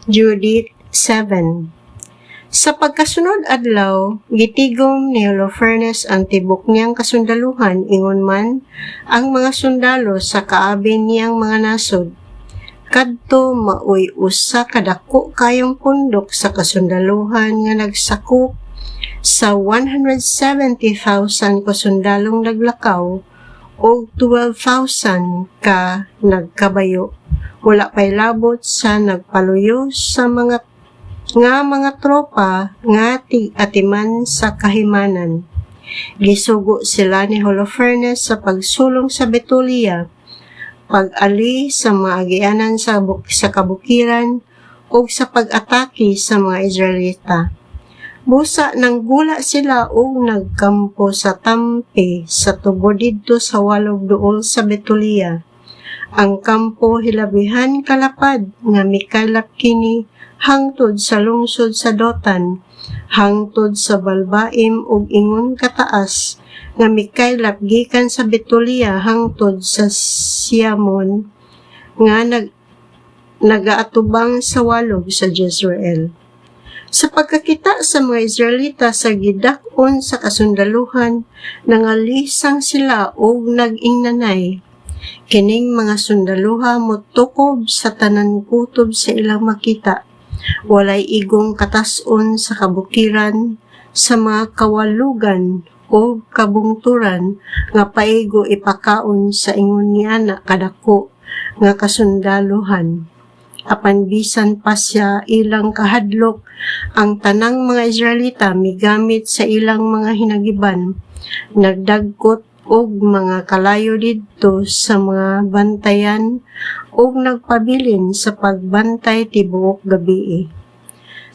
Judith 7. Sa pagkasunod adlaw, gitigom ni Holofernes ang tibok niyang kasundaluhan ingon man ang mga sundalo sa kaabi niyang mga nasod. Kadto maoy usa kadako kayong pundok sa kasundaluhan nga nagsakop sa 170,000 kasundalong naglakaw o 12,000 ka nagkabayo. Wala pay labot sa nagpaluyo sa mga tropa nga atiman sa kahimanan. Gisugo sila ni Holofernes sa pagsulong sa Betulia, pag-ali sa mga agianan sa kabukiran o sa pag-atake sa mga Israelita. Busa nang gula sila o nagkampo sa tampi sa tubo didto sa walog duol sa Betulia. Ang kampo hilabihan kalapad nga mikaylap kini hangtod sa lungsod sa Dotan, hangtod sa Balbaim ug ingon kataas nga mikaylap gikan sa Betulia hangtod sa Siamon nga nagaatubang sa walog sa Jezreel. Sa pagkakita sa mga Israelita sa gidak-on sa kasundaluhan, nangalisang sila og nag-ingnanay. Kining mga sundaluha motukob sa tanan kutob sa ilang makita. Walay igong katason sa kabukiran, sa mga kawalugan o kabungturan nga paigo ipakaon sa ingon niya na kadako nga kasundaluhan. Apan bisan pa siya ilang kahadlok, ang tanang mga Israelita migamit sa ilang mga hinagiban, nagdagkot og mga kalayo didto sa mga bantayan og nagpabilin sa pagbantay tibuok gabii.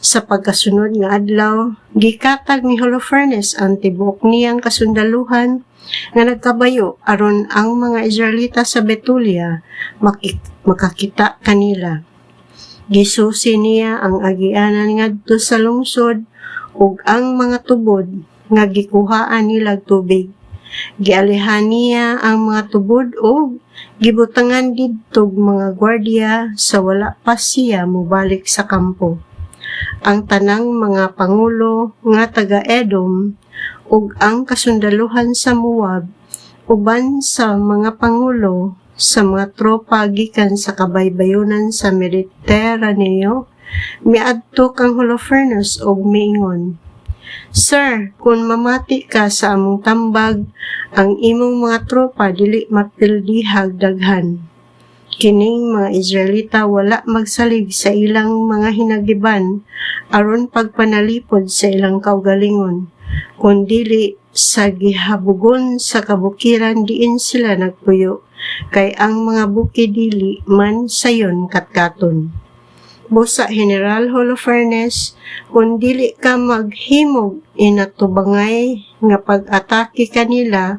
Sa pagkasunod nga adlaw, gikatag ni Holofernes ang tibuok niyang kasundaluhan nga nagkabayo aron ang mga Israelita sa Betulia makakita kanila. Gisusi niya ang agianan ngadto sa lungsod ug ang mga tubod nga gikuhaan nila tubig. Gialihan niya ang mga tubod o gibutangan didtog mga gwardiya sa wala pa siya mobalik sa kampo. Ang tanang mga pangulo nga taga-Edom ug ang kasundaluhan sa Moab uban sa mga pangulo sa mga tropa gikan sa kabaybayonan sa Mediteraneo miadto kang Holofernes og miingon, "Sir, kung mamati ka sa among tambag, ang imong mga tropa dili mapildihag daghan." Kining mga Israelita wala magsalig sa ilang mga hinagiban aron pagpanalipod sa ilang kaugalingon, kundili sa gihabugon sa kabukiran diin sila nagpuyo, kay ang mga bukid dili man sayon katkaton. Busa General Holofernes, kung dili ka maghimog inatubangay nga pag-atake kanila,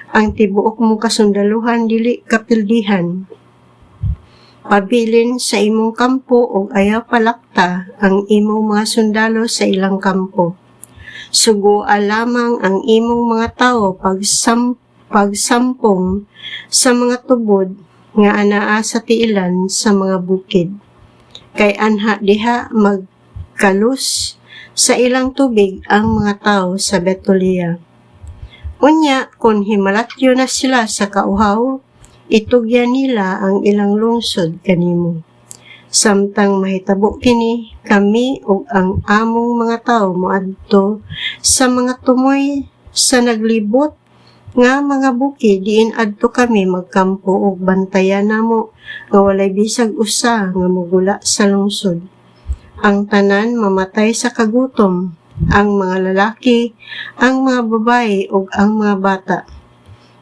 ang tibuok mong kasundaluhan dili kapildihan. Pabilin sa imong kampo o ayaw palakta ang imong mga sundalo sa ilang kampo. Sugua lamang ang imong mga tao pagsampong sa mga tubod nga anaa sa tiilan sa mga bukid. Kay anha diha magkalus sa ilang tubig ang mga tao sa Betulia. Unya, kung himalatyo na sila sa kauhaw, itugyan nila ang ilang lungsod kanimo. Samtang mahitabo kini, kami ug ang among mga tao moadto sa mga tumoy sa naglibot nga mga bukid diin adto kami magkampo ug bantayan namo nga walay bisag usa nga mogula sa lungsod. Ang tanan mamatay sa kagutom, ang mga lalaki, ang mga babaye ug ang mga bata.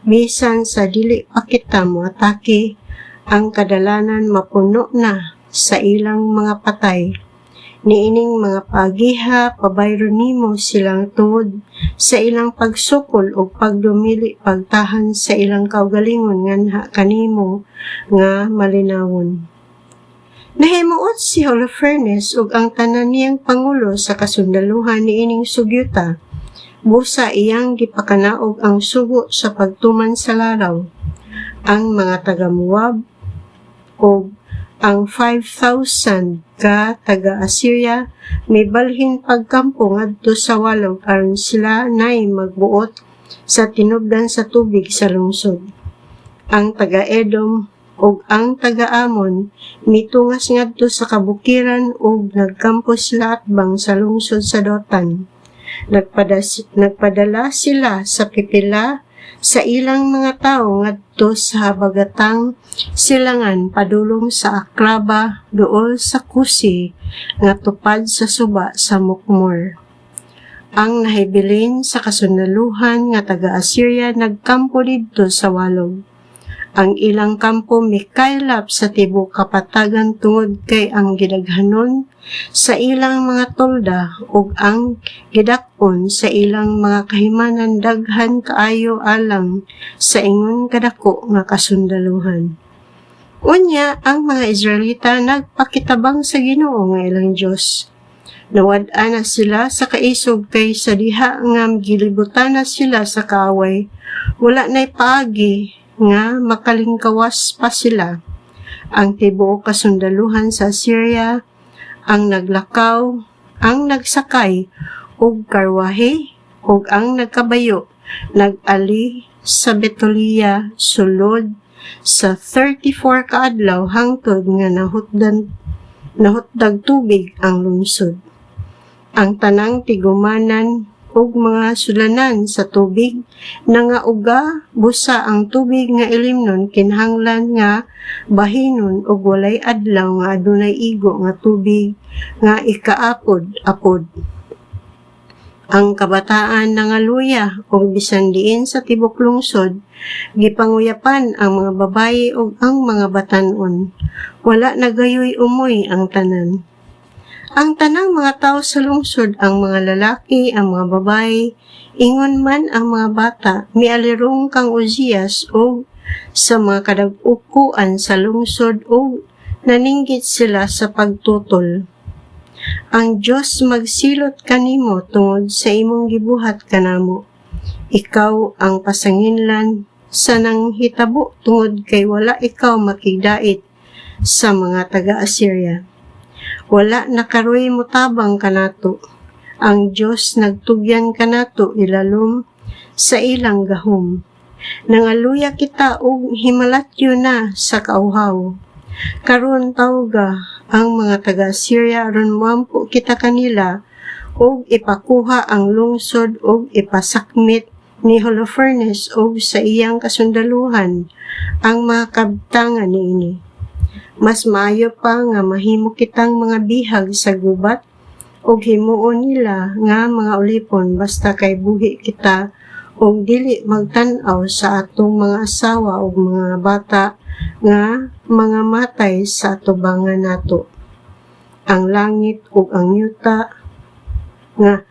Bisan sa dili pa kita moatake, ang kadalanan mapuno na sa ilang mga patay. Niining mga pagiha, pabayro nimo silang tungod sa ilang pagsukol o pagdumili pagtahan sa ilang kaugalingon nganha kanimo nga malinawon. Nahimuot si Holofernes ug ang tanan niyang pangulo sa kasundaluhan niining sugyuta. Busa iyang gipakanaog ang sugo sa pagtuman sa laraw. Ang mga taga-Moab o Ang 5,000 ka taga-Assyria may balhin pagkampo ngadto sa walog aron sila nay magbuot sa tinubdan sa tubig sa lungsod. Ang taga-Edom ug ang taga-Amon mitungas ngadto sa kabukiran ug nagkampo sila atbang sa lungsod sa Dotan. Nagpadala sila sa pipila sa ilang mga tawo ngadto sa habagatang silangan padulong sa Akraba duol sa Kusi nga tupad sa suba sa Mukmor. Ang nahibilin sa kasundaluhan nga taga-Assyria nagkampo didto sa walog. Ang ilang kampo mikaylap sa tibok kapatagan tungod kay ang gidaghanon sa ilang mga tolda ug ang gidakon sa ilang mga kahimanan daghan kaayo alang sa ingon kadako nga kasundaluhan. Unya, ang mga Israelita nagpakitabang sa Ginoo nga ilang Dios. Nawad-an na sila sa kaisog kay sa diha nga gilibutan na sila sa kaaway. Wala na'y paagi nga makalingkawas pa sila. Ang tibuok kasundaluhan sa Assyria, ang naglakaw, ang nagsakay, ug karwahe, ug ang nagkabayo, nag-ali sa Betulia, sulod sa 34 kaadlaw hangtod nga nahutdag tubig ang lungsod. Ang tanang tigumanan ug mga sulanan sa tubig nangauga busa ang tubig nga ilimnon kinahanglan nga bahinon ug walay adlaw nga adunay igo nga tubig nga ikaapod-apod. Ang kabataan nangaluya ug bisan diin sa tibok lungsod gipanguyapan ang mga babayi ug ang mga batan-on. Wala nagayoy umoy ang tanan. Ang tanang mga tao sa lungsod, ang mga lalaki, ang mga babae, ingon man ang mga bata, mialirong kang Uzias o sa mga kadag-ukuan sa lungsod o naninggit sila sa pagtutol. Ang Diyos magsilot kanimo tungod sa imong gibuhat kanamo. Ikaw ang pasanginlan sa nang hitabo tungod kay wala ikaw makigdait sa mga taga-Assyria. Wala nakaroy mo tabang kanato. Ang Diyos nagtugyan kanato ilalom sa ilang gahom. Nangaluya kita og himalatyo na sa kauhaw. Karon tawga ang mga taga-Assyria aron moampo kita kanila og ipakuha ang lungsod og ipasakmit ni Holofernes og sa iyang kasundaluhan ang mga kabtangan niini. Mas maayo pa nga mahimo kitang mga bihag sa gubat o himuon nila nga mga ulipon basta kay buhi kita o dili magtan-aw sa atong mga asawa o mga bata nga mga matay sa atubangan nato. Ang langit o ang yuta nga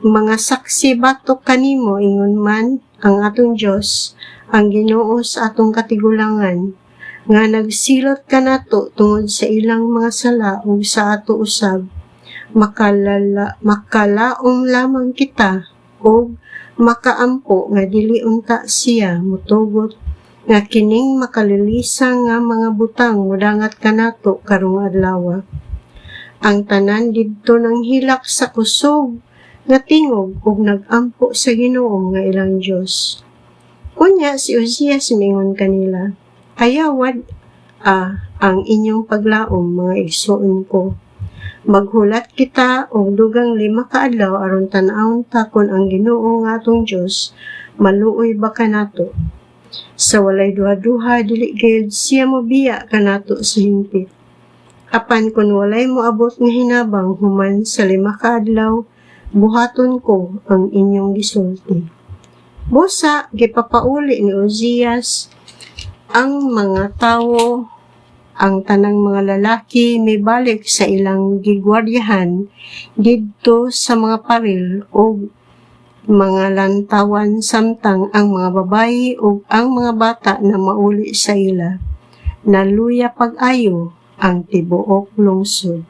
mga saksi batok kanimo ingon man ang atong Dios ang Ginoo sa atong katigulangan nga nagsilot kanato tungod sa ilang mga sala ug sa ato usab makalaom lamang kita ug makaampo nga dili unta siya mutugot nga kining makalilisang nga mga butang mudangat kanato karong adlaw. Ang tanan didto nang hilak sa kusog nga tingog ug nagampo sa Ginoo nga ilang Dios. Unya si Uzias mingon kanila, "Ayawad ang inyong paglaom mga igsoon ko. Maghulat kita og dugang 5 ka adlaw aron tan-awon ta kon ang Ginoo nga atong Dios maluoy ba kanato. Sa walay duha-duha dili gayud siya mobiya kanato sa hingpit. Apan kun walay moabot nga hinabang human sa 5 ka adlaw, buhaton ko ang inyong gisulti." Busa gipapauli ni Uzias ang mga tawo, ang tanang mga lalaki may balik sa ilang gigwardiyahan didto sa mga paril o mga lantawan samtang ang mga babayi o ang mga bata na mauli sa ila. Naluya pag-ayo ang tibuok lungsod.